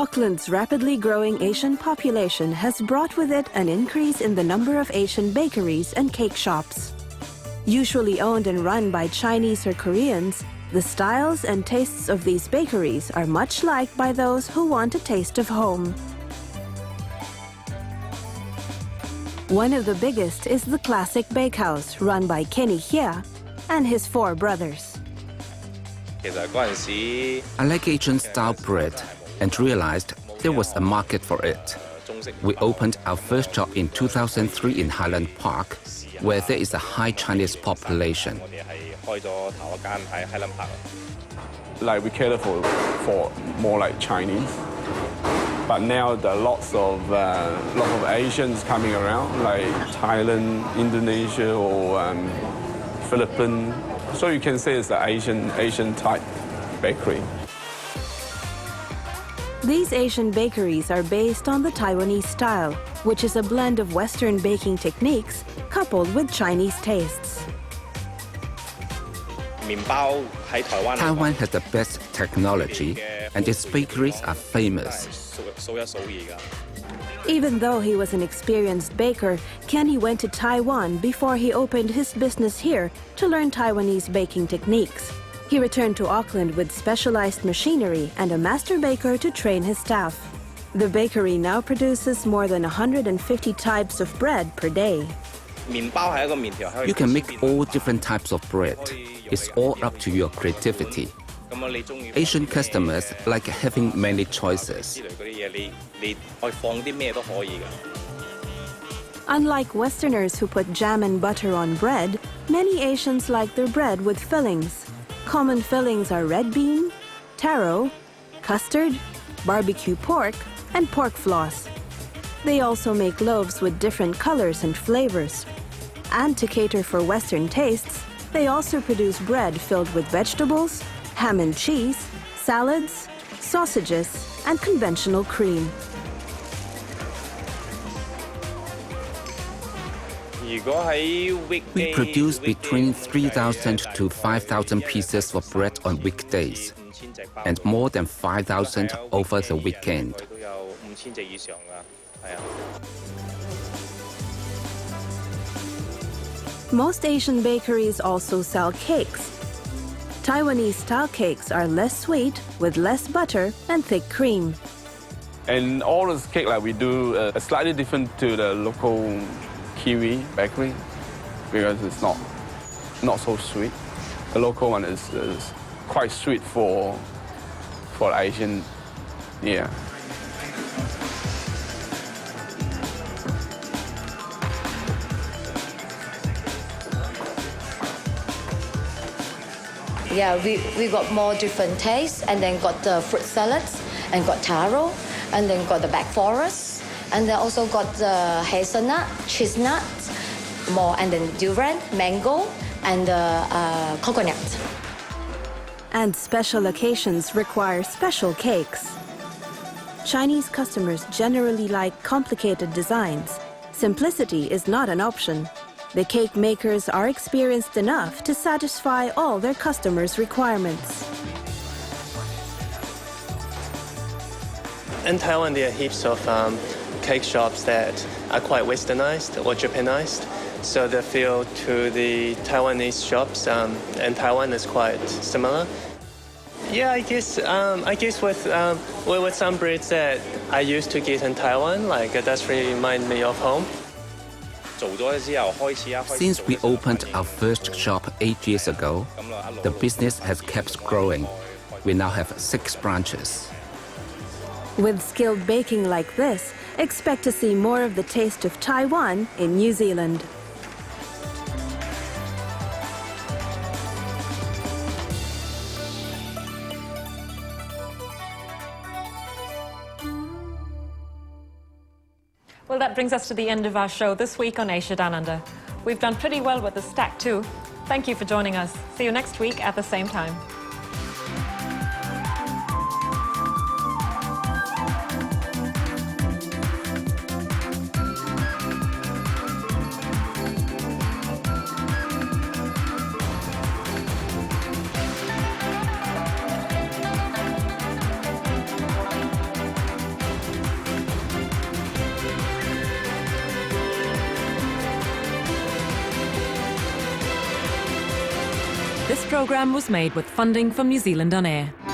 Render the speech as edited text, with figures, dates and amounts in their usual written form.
Auckland's rapidly growing Asian population has brought with it an increase in the number of Asian bakeries and cake shops. Usually owned and run by Chinese or Koreans, the styles and tastes of these bakeries are much liked by those who want a taste of home. One of the biggest is the Classic Bakehouse, run by Kenny Hia and his 4 brothers. I like Asian-style bread and realized there was a market for it. We opened our first shop in 2003 in Highland Park, where there is a high Chinese population. Like we cater for more like Chinese, but now there are lots of Asians coming around, like Thailand, Indonesia, or Philippines. So you can say it's an Asian type bakery. These Asian bakeries are based on the Taiwanese style, which is a blend of Western baking techniques coupled with Chinese tastes. Taiwan has the best technology, and its bakeries are famous. Even though he was an experienced baker, Kenny went to Taiwan before he opened his business here to learn Taiwanese baking techniques. He returned to Auckland with specialized machinery and a master baker to train his staff. The bakery now produces more than 150 types of bread per day. You can make all different types of bread. It's all up to your creativity. Asian customers like having many choices. Unlike Westerners who put jam and butter on bread, many Asians like their bread with fillings. Common fillings are red bean, taro, custard, barbecue pork, and pork floss. They also make loaves with different colors and flavors. And to cater for Western tastes, they also produce bread filled with vegetables, ham and cheese, salads, sausages, and conventional cream. We produce between 3,000 to 5,000 pieces of bread on weekdays, and more than 5,000 over the weekend. Most Asian bakeries also sell cakes. Taiwanese-style cakes are less sweet, with less butter and thick cream. And all this cake like we do is slightly different to the local Kiwi bakery because it's not so sweet. The local one is quite sweet for Asian, yeah. Yeah, we got more different tastes, and then got the fruit salads, and got taro, and then got the black forest, and then also got the hazelnut, chestnut, more, and then durian, mango, and coconut. And special occasions require special cakes. Chinese customers generally like complicated designs. Simplicity is not an option. The cake makers are experienced enough to satisfy all their customers' requirements. In Taiwan, there are heaps of cake shops that are quite westernized or Japanized. So the feel to the Taiwanese shops in Taiwan is quite similar. Yeah, I guess with some breeds that I used to get in Taiwan, like it does really remind me of home. Since we opened our first shop 8 years ago, the business has kept growing. We now have 6 branches. With skilled baking like this, expect to see more of the taste of Taiwan in New Zealand. Well, that brings us to the end of our show this week on Asia Down Under. We've done pretty well with the stack too. Thank you for joining us. See you next week at the same time. programme was made with funding from New Zealand On Air.